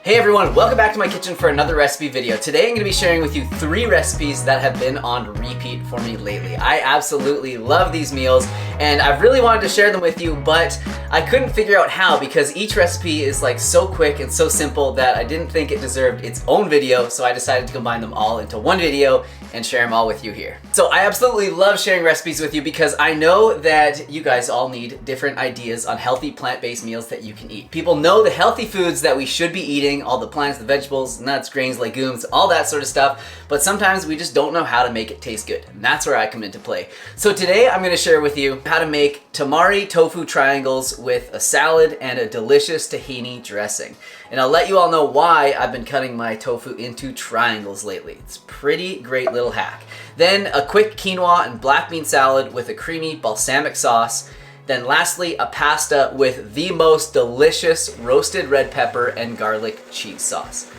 Hey everyone, welcome back to my kitchen for another recipe video. Today I'm going to be sharing with you 3 recipes that have been on repeat for me lately. I absolutely love these meals and I've really wanted to share them with you, but I couldn't figure out how because each recipe is like so quick and so simple that I didn't think it deserved its own video, so I decided to combine them all into one video and share them all with you here. So I absolutely love sharing recipes with you because I know that you guys all need different ideas on healthy plant-based meals that you can eat. People know the healthy foods that we should be eating, all the plants, the vegetables, nuts, grains, legumes, all that sort of stuff, but sometimes we just don't know how to make it taste good, and that's where I come into play. So today I'm going to share with you how to make tamari tofu triangles with a salad and a delicious tahini dressing. And I'll let you all know why I've been cutting my tofu into triangles lately. It's a pretty great little hack. Then a quick quinoa and black bean salad with a creamy balsamic sauce. Then lastly, a pasta with the most delicious roasted red pepper and garlic cheese sauce.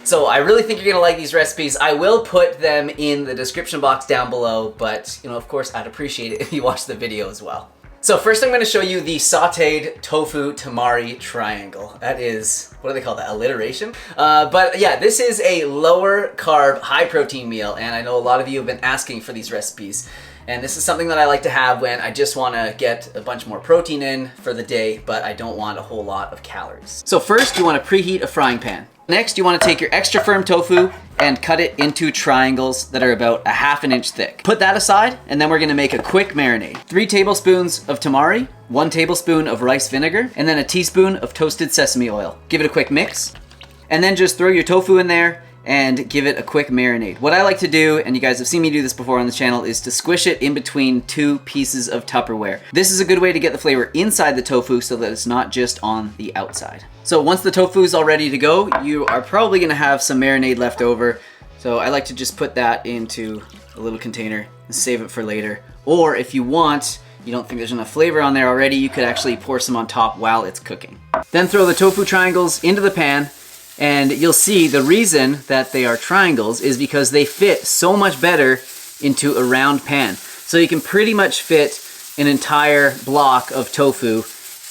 So I really think you're gonna like these recipes. I will put them in the description box down below, but of course, I'd appreciate it if you watch the video as well. So first I'm gonna show you the sauteed tofu tamari triangle. That is, what do they call that, alliteration? But yeah, this is a lower carb, high protein meal, and I know a lot of you have been asking for these recipes. And this is something that I like to have when I just wanna get a bunch more protein in for the day, but I don't want a whole lot of calories. So first, you wanna preheat a frying pan. Next, you wanna take your extra firm tofu and cut it into triangles that are about a ½ an inch thick. Put that aside, and then we're gonna make a quick marinade. 3 tablespoons of tamari, 1 tablespoon of rice vinegar, and then a teaspoon of toasted sesame oil. Give it a quick mix, and then just throw your tofu in there and give it a quick marinade. What I like to do, and you guys have seen me do this before on the channel, is to squish it in between 2 pieces of Tupperware. This is a good way to get the flavor inside the tofu so that it's not just on the outside. So once the tofu is all ready to go, you are probably gonna have some marinade left over. So I like to just put that into a little container and save it for later. Or if you want, you don't think there's enough flavor on there already, you could actually pour some on top while it's cooking. Then throw the tofu triangles into the pan. And you'll see the reason that they are triangles is because they fit so much better into a round pan. So you can pretty much fit an entire block of tofu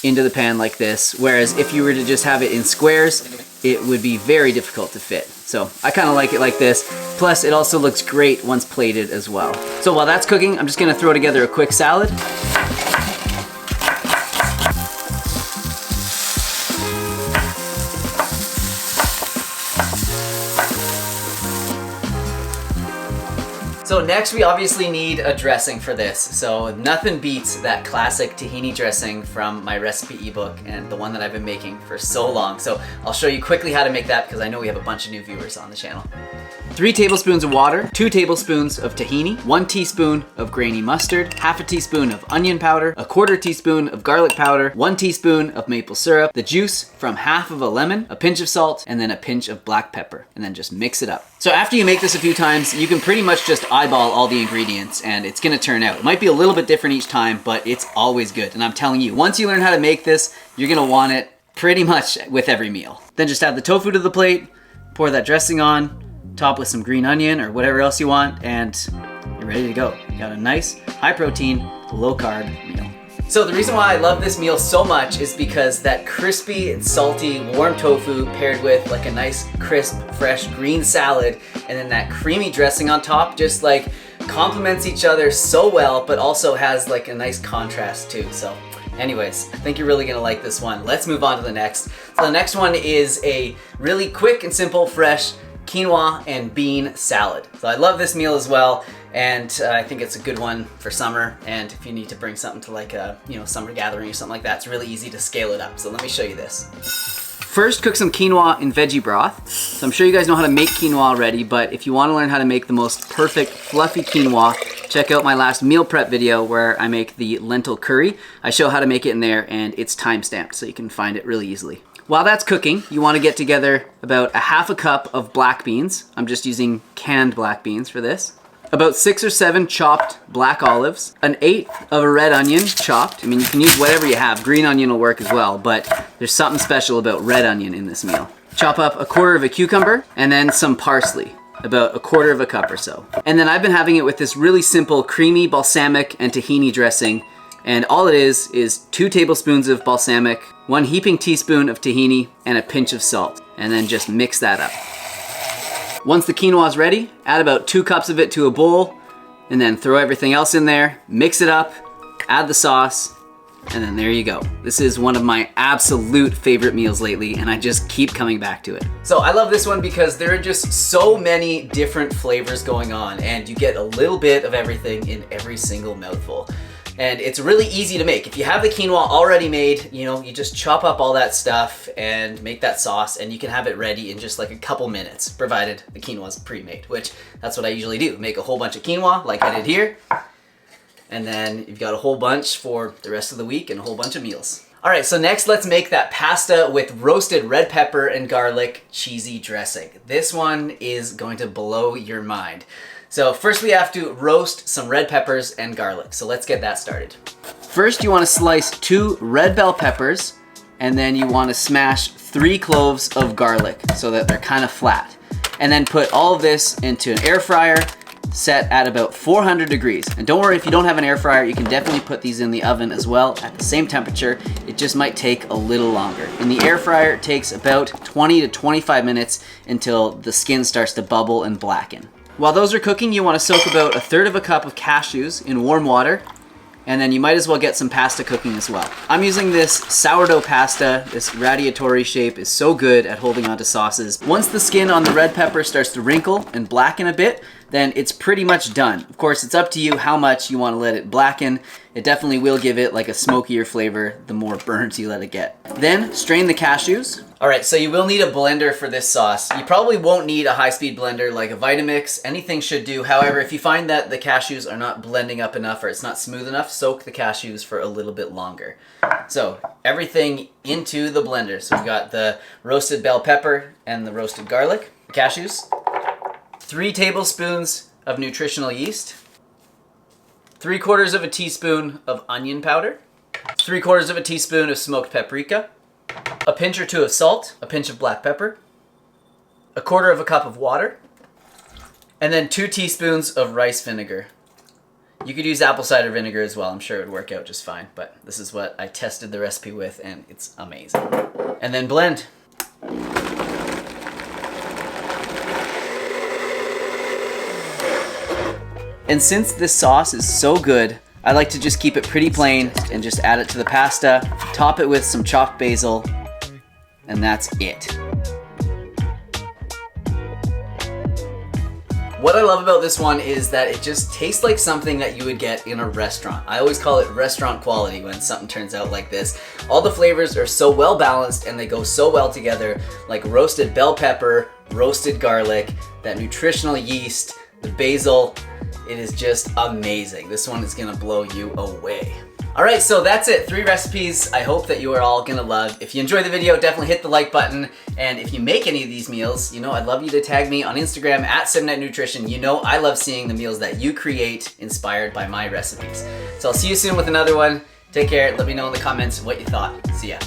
into the pan like this, whereas if you were to just have it in squares, it would be very difficult to fit. So I kind of like it like this. Plus it also looks great once plated as well. So while that's cooking, I'm just gonna throw together a quick salad. So next we obviously need a dressing for this. So nothing beats that classic tahini dressing from my recipe ebook and the one that I've been making for so long. So I'll show you quickly how to make that because I know we have a bunch of new viewers on the channel. 3 tablespoons of water, 2 tablespoons of tahini, 1 teaspoon of grainy mustard, ½ a teaspoon of onion powder, a ¼ teaspoon of garlic powder, 1 teaspoon of maple syrup, the juice from half of a lemon, a pinch of salt, and then a pinch of black pepper, and then just mix it up. So after you make this a few times, you can pretty much just eyeball all the ingredients and it's gonna turn out. It might be a little bit different each time, but it's always good. And I'm telling you, once you learn how to make this, you're gonna want it pretty much with every meal. Then just add the tofu to the plate, pour that dressing on, top with some green onion or whatever else you want, and you're ready to go. You got a nice, high protein, low carb meal. So the reason why I love this meal so much is because that crispy and salty warm tofu paired with like a nice crisp fresh green salad and then that creamy dressing on top just like complements each other so well, but also has like a nice contrast too. So anyways, I think you're really gonna like this one. Let's move on to the next. So the next one is a really quick and simple fresh quinoa and bean salad. So I love this meal as well, and I think it's a good one for summer, and if you need to bring something to like a summer gathering or something like that, it's really easy to scale it up. So let me show you this. First, cook some quinoa in veggie broth. So I'm sure you guys know how to make quinoa already, but if you want to learn how to make the most perfect fluffy quinoa, check out my last meal prep video where I make the lentil curry. I show how to make it in there, and it's time-stamped, so you can find it really easily. While that's cooking, you want to get together about a ½ a cup of black beans. I'm just using canned black beans for this. About 6 or 7 chopped black olives, 1/8 of a red onion chopped. I mean, you can use whatever you have. Green onion will work as well, but there's something special about red onion in this meal. Chop up 1/4 of a cucumber and then some parsley, about 1/4 of a cup or so. And then I've been having it with this really simple creamy balsamic and tahini dressing. And all it is 2 tablespoons of balsamic, 1 heaping teaspoon of tahini, and a pinch of salt. and then just mix that up. Once the quinoa is ready, add about 2 cups of it to a bowl, and then throw everything else in there, mix it up, add the sauce, and then there you go. This is one of my absolute favorite meals lately, and I just keep coming back to it. So I love this one because there are just so many different flavors going on, and you get a little bit of everything in every single mouthful. And it's really easy to make. If you have the quinoa already made, you know, you just chop up all that stuff and make that sauce, and you can have it ready in just like a couple minutes, provided the quinoa is pre-made, which that's what I usually do. Make a whole bunch of quinoa like I did here. And then you've got a whole bunch for the rest of the week and a whole bunch of meals. All right, so next let's make that pasta with roasted red pepper and garlic cheesy dressing. This one is going to blow your mind. So first we have to roast some red peppers and garlic. So let's get that started. First you want to slice 2 red bell peppers, and then you want to smash 3 cloves of garlic so that they're kind of flat. And then put all of this into an air fryer set at about 400 degrees. And don't worry if you don't have an air fryer, you can definitely put these in the oven as well at the same temperature. It just might take a little longer. In the air fryer, it takes about 20 to 25 minutes until the skin starts to bubble and blacken. While those are cooking, you want to soak about 1/3 cup of cashews in warm water, and then you might as well get some pasta cooking as well. I'm using this sourdough pasta. This radiatori shape is so good at holding onto sauces. Once the skin on the red pepper starts to wrinkle and blacken a bit, then it's pretty much done. Of course, it's up to you how much you want to let it blacken. It definitely will give it like a smokier flavor the more burnt you let it get. Then strain the cashews. All right, so you will need a blender for this sauce. You probably won't need a high-speed blender like a Vitamix. Anything should do. However, if you find that the cashews are not blending up enough or it's not smooth enough, soak the cashews for a little bit longer. So everything into the blender. So we've got the roasted bell pepper and the roasted garlic, the cashews, 3 tablespoons of nutritional yeast, 3/4 teaspoon of onion powder, 3/4 teaspoon of smoked paprika, a pinch or 2 of salt, a pinch of black pepper, 1/4 cup of water, and then 2 teaspoons of rice vinegar. You could use apple cider vinegar as well. I'm sure it would work out just fine, but this is what I tested the recipe with, and it's amazing. And then blend. And since this sauce is so good, I like to just keep it pretty plain and just add it to the pasta, top it with some chopped basil, and that's it. What I love about this one is that it just tastes like something that you would get in a restaurant. I always call it restaurant quality when something turns out like this. All the flavors are so well balanced and they go so well together, like roasted bell pepper, roasted garlic, that nutritional yeast, the basil. It is just amazing. This one is gonna blow you away. All right, so that's it. 3 recipes I hope that you are all gonna love. If you enjoyed the video, definitely hit the like button. And if you make any of these meals, you know, I'd love you to tag me on Instagram at Simnett Nutrition. You know I love seeing the meals that you create inspired by my recipes. So I'll see you soon with another one. Take care. Let me know in the comments what you thought. See ya.